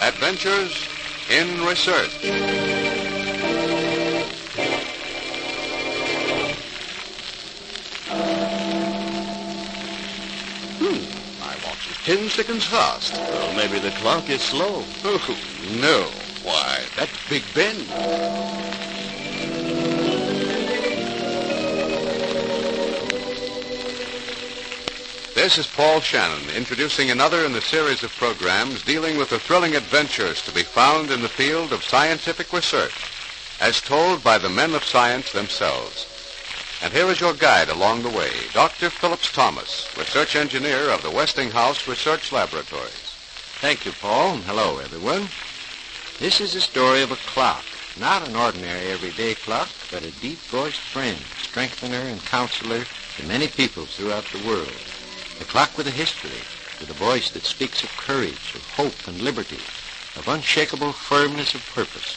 Adventures in Research. My watch is 10 seconds fast. Well, maybe the clock is slow. Oh, no. Why, that's Big Ben. This is Paul Shannon, introducing another in the series of programs dealing with the thrilling adventures to be found in the field of scientific research, as told by the men of science themselves. And here is your guide along the way, Dr. Phillips Thomas, research engineer of the Westinghouse Research Laboratories. Thank you, Paul. Hello, everyone. This is the story of a clock. Not an ordinary everyday clock, but a deep-voiced friend, strengthener, and counselor to many people throughout the world. A clock with a history, with a voice that speaks of courage, of hope and liberty, of unshakable firmness of purpose.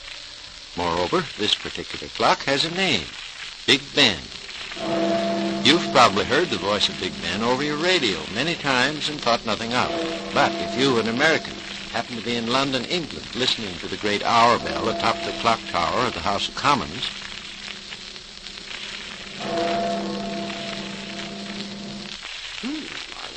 Moreover, this particular clock has a name, Big Ben. You've probably heard the voice of Big Ben over your radio many times and thought nothing of it. But if you, an American, happen to be in London, England, listening to the great hour bell atop the clock tower of the House of Commons,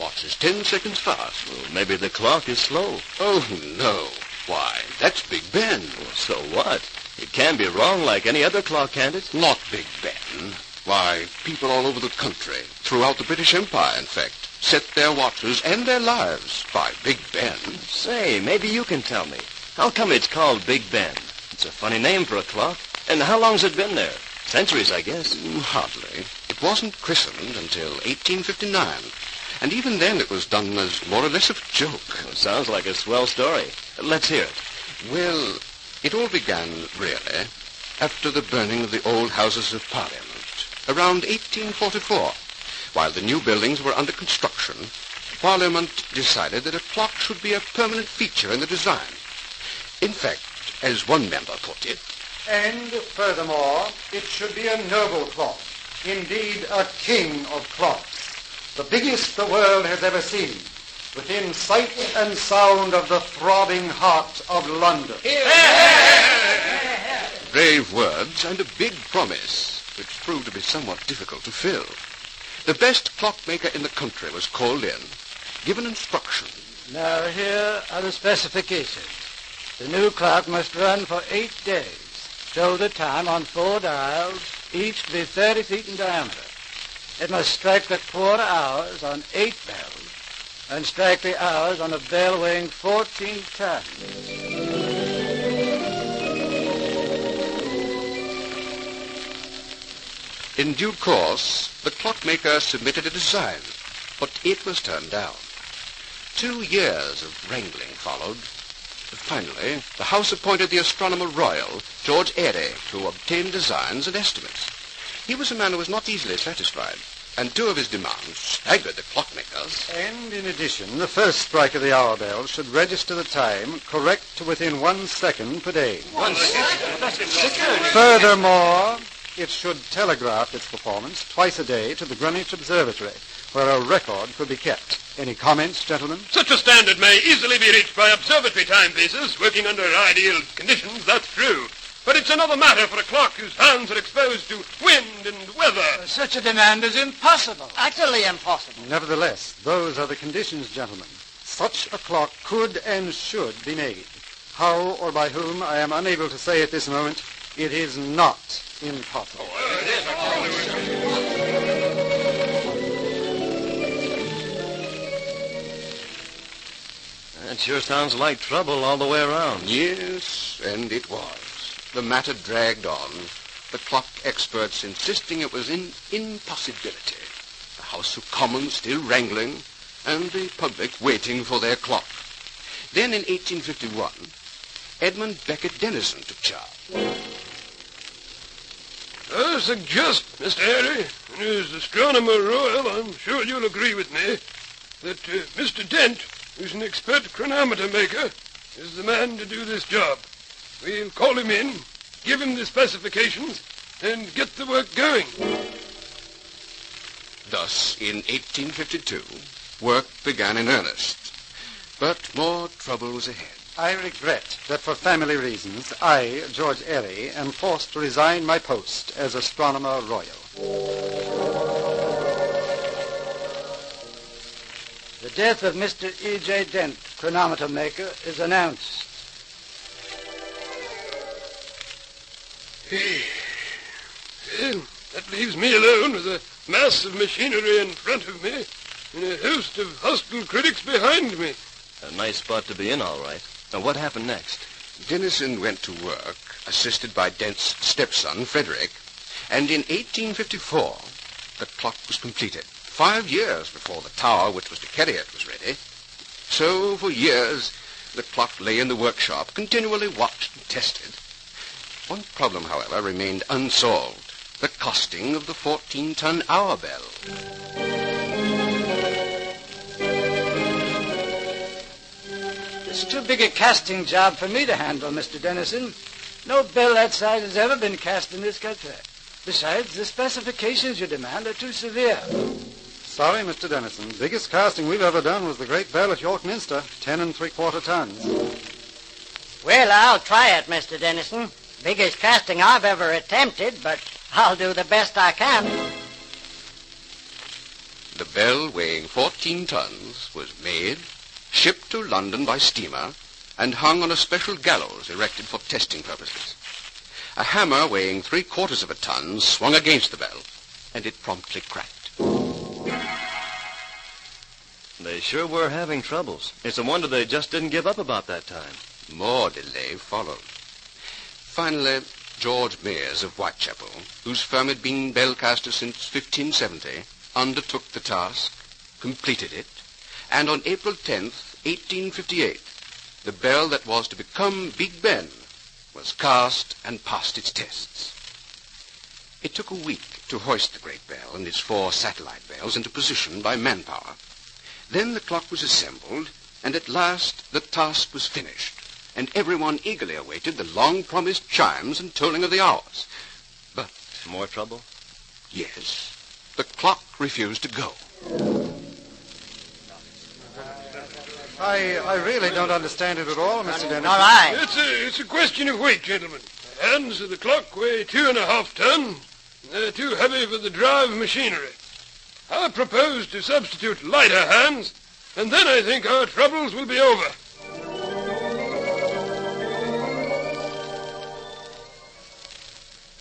Watch is 10 seconds fast. well, maybe the clock is slow. Oh, no. Why, that's Big Ben. Well, so what? It can be wrong like any other clock, can't it? Not Big Ben. Why, people all over the country, throughout the British Empire, in fact, set their watches and their lives by Big Ben. Say, maybe you can tell me. How come it's called Big Ben? It's a funny name for a clock. And how long's it been there? Centuries, I guess. Hardly. It wasn't christened until 1859. And even then it was done as more or less of a joke. Well, sounds like a swell story. Let's hear it. Well, it all began, really, after the burning of the old Houses of Parliament, around 1844. While the new buildings were under construction, Parliament decided that a clock should be a permanent feature in the design. In fact, as one member put it, and furthermore, it should be a noble clock, indeed a king of clocks, the biggest the world has ever seen, within sight and sound of the throbbing heart of London. brave words and a big promise, which proved to be somewhat difficult to fill. The best clockmaker in the country was called in, given instructions. Now here are the specifications. The new clock must run for 8 days, show the time on 4 dials, each to be 30 feet in diameter. It must strike the quarter hours on 8 bells, and strike the hours on a bell weighing 14 tons. In due course, the clockmaker submitted a design, but it was turned down. 2 years of wrangling followed. Finally, the House appointed the Astronomer Royal, George Airy, to obtain designs and estimates. He was a man who was not easily satisfied, and 2 of his demands staggered the clockmakers. And in addition, the first strike of the hour bell should register the time correct to within 1 second per day. 1 second? Furthermore, it should telegraph its performance twice a day to the Greenwich Observatory, where a record could be kept. Any comments, gentlemen? Such a standard may easily be reached by observatory timepieces working under ideal conditions, that's true. But it's another matter for a clock whose hands are exposed to wind and weather. Such a demand is impossible. Utterly impossible. Nevertheless, those are the conditions, gentlemen. Such a clock could and should be made. How or by whom, I am unable to say at this moment. It is not impossible. That sure sounds like trouble all the way around. Yes, and it was. The matter dragged on, the clock experts insisting it was an impossibility, the House of Commons still wrangling, and the public waiting for their clock. Then in 1851, Edmund Beckett Denison took charge. I suggest, Mr. Airy, and as Astronomer Royal, I'm sure you'll agree with me, that Mr. Dent, who's an expert chronometer maker, is the man to do this job. We'll call him in, give him the specifications, and get the work going. Thus, in 1852, work began in earnest. But more trouble was ahead. I regret that for family reasons, I, George Airy, am forced to resign my post as Astronomer Royal. The death of Mr. E.J. Dent, chronometer maker, is announced. Well, that leaves me alone with a mass of machinery in front of me and a host of hostile critics behind me. A nice spot to be in, all right. Now, what happened next? Dennison went to work, assisted by Dent's stepson, Frederick, and in 1854, the clock was completed, 5 years before the tower which was to carry it was ready. So, for years, the clock lay in the workshop, continually watched and tested. One problem, however, remained unsolved, the costing of the 14-ton hour bell. It's too big a casting job for me to handle, Mr. Dennison. No bell that size has ever been cast in this country. Besides, the specifications you demand are too severe. Sorry, Mr. Dennison. Biggest casting we've ever done was the great bell at York Minster, 10 3/4 tons. Well, I'll try it, Mr. Dennison. Biggest casting I've ever attempted, but I'll do the best I can. The bell, weighing 14 tons, was made, shipped to London by steamer, and hung on a special gallows erected for testing purposes. A hammer weighing 3/4 of a ton swung against the bell, and it promptly cracked. They sure were having troubles. It's a wonder they just didn't give up about that time. More delay followed. Finally, George Mears of Whitechapel, whose firm had been bellcaster since 1570, undertook the task, completed it, and on April 10th, 1858, the bell that was to become Big Ben was cast and passed its tests. It took a week to hoist the great bell and its 4 satellite bells into position by manpower. Then the clock was assembled, and at last the task was finished, and everyone eagerly awaited the long-promised chimes and tolling of the hours. But... More trouble? Yes, the clock refused to go. I really don't understand it at all, Mr. Dennison. All right. It's a question of weight, gentlemen. The hands of the clock weigh 2.5 tons. They're too heavy for the drive machinery. I propose to substitute lighter hands, and then I think our troubles will be over.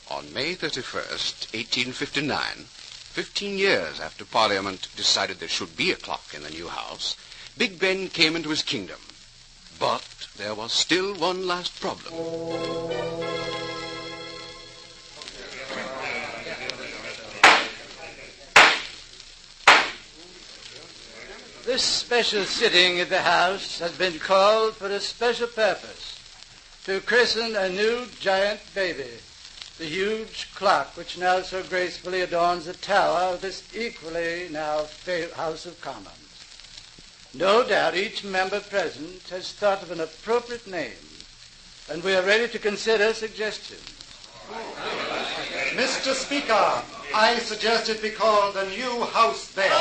On May 31st, 1859, 15 years after Parliament decided there should be a clock in the new house, Big Ben came into his kingdom. But there was still one last problem. This special sitting of the House has been called for a special purpose, to christen a new giant baby, the huge clock which now so gracefully adorns the tower of this equally now House of Commons. No doubt each member present has thought of an appropriate name, and we are ready to consider suggestions. Mr. Speaker, I suggest it be called the new House Bell.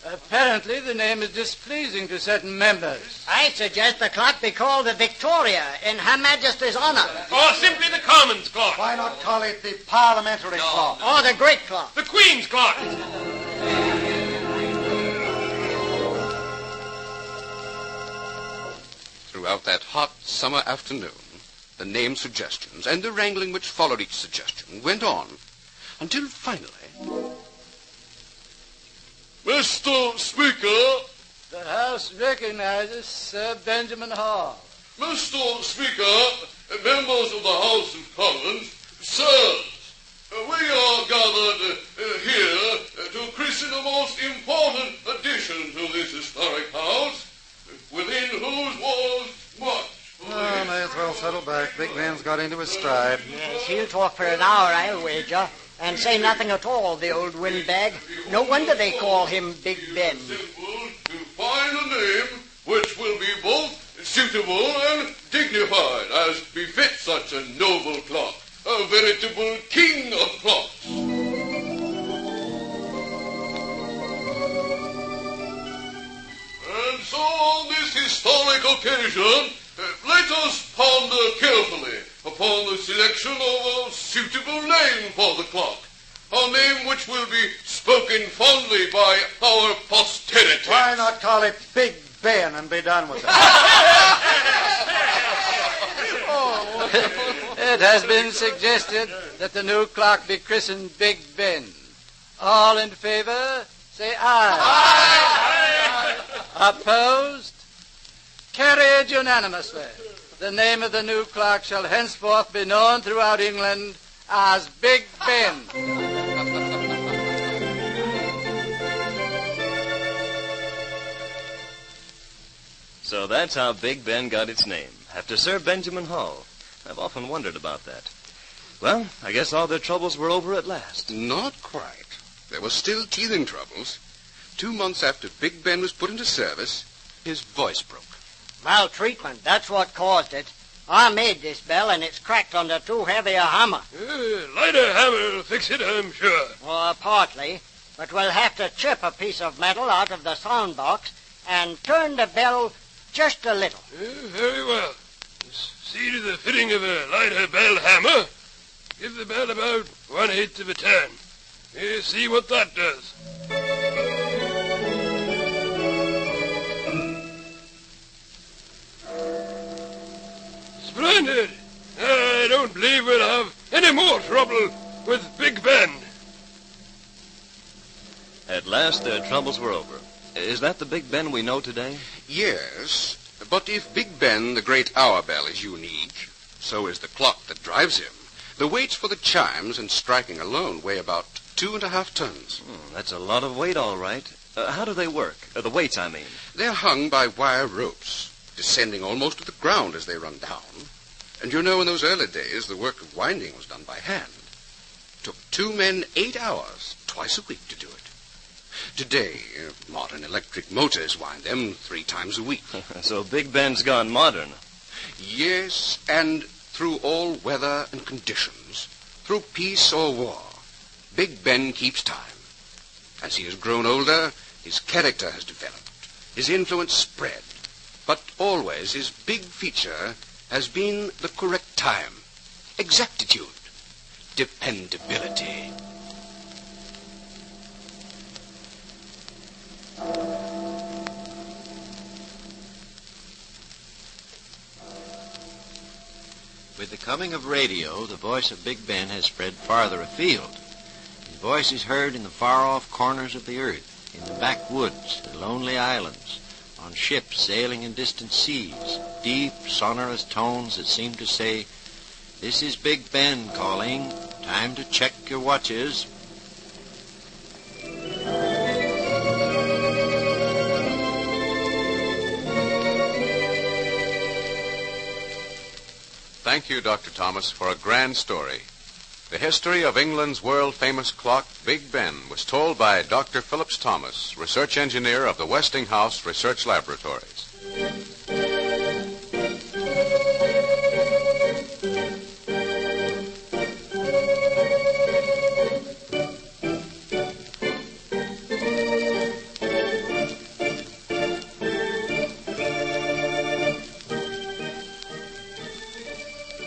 Apparently the name is displeasing to certain members. I suggest the clock be called the Victoria in Her Majesty's honor. Or simply the Commons clock. Why not call it the Parliamentary Clock? Or the Great Clock. The Queen's clock. Throughout that hot summer afternoon, the name suggestions and the wrangling which followed each suggestion went on until finally... Mr. Speaker. The House recognizes Sir Benjamin Hall. Mr. Speaker, members of the House of Commons, sirs, we are gathered here to christen a most important addition to this historic house, within whose walls much... Oh, may as well settle back. Big Ben's got into his stride. Yes, he'll talk for an hour, I'll wager, and say nothing at all, the old windbag. No wonder they call him Big Ben. Simple to find a name which will be both suitable and dignified, as befits such a noble clock, a veritable king of clocks. And so on this historic occasion, let us ponder carefully upon the selection of a suitable name for the clock. A name which will be spoken fondly by our posterity. Why not call it Big Ben and be done with it? It has been suggested that the new clock be christened Big Ben. All in favor, say aye. Aye. Opposed? Carried unanimously. The name of the new clock shall henceforth be known throughout England as Big Ben. So that's how Big Ben got its name, after Sir Benjamin Hull. I've often wondered about that. Well, I guess all their troubles were over at last. Not quite. There were still teething troubles. 2 months after Big Ben was put into service, his voice broke. Maltreatment, that's what caused it. I made this bell, and it's cracked under too heavy a hammer. Lighter hammer will fix it, I'm sure. Partly, but we'll have to chip a piece of metal out of the sound box and turn the bell just a little. Very well. See to the fitting of a lighter bell hammer. Give the bell about 1/8 of a turn. See what that does. Splendid. I don't believe we'll have any more trouble with Big Ben. At last their troubles were over. Is that the Big Ben we know today? Yes, but if Big Ben, the great hour bell, is unique, so is the clock that drives him. The weights for the chimes and striking alone weigh about 2.5 tons. That's a lot of weight, all right. How do they work? The weights, I mean. They're hung by wire ropes, descending almost to the ground as they run down. And you know, in those early days, the work of winding was done by hand. It took 2 men 8 hours, twice a week, to do it. Today, modern electric motors wind them 3 times a week. So Big Ben's gone modern. Yes, and through all weather and conditions, through peace or war, Big Ben keeps time. As he has grown older, his character has developed, his influence spread. But always his big feature has been the correct time, exactitude, dependability. With the coming of radio, the voice of Big Ben has spread farther afield. His voice is heard in the far-off corners of the earth, in the backwoods, the lonely islands, on ships sailing in distant seas, deep, sonorous tones that seem to say, "This is Big Ben calling. Time to check your watches." Thank you, Dr. Thomas, for a grand story. The history of England's world-famous clock, Big Ben, was told by Dr. Phillips Thomas, research engineer of the Westinghouse Research Laboratories.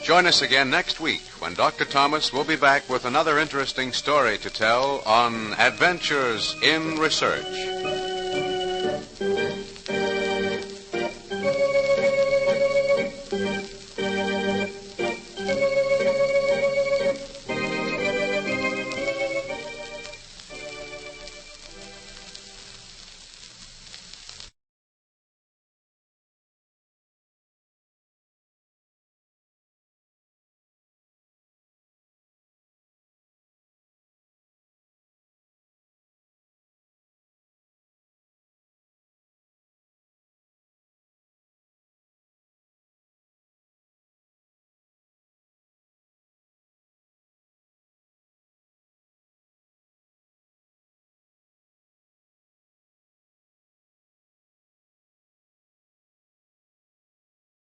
Join us again next week when Dr. Thomas will be back with another interesting story to tell on Adventures in Research.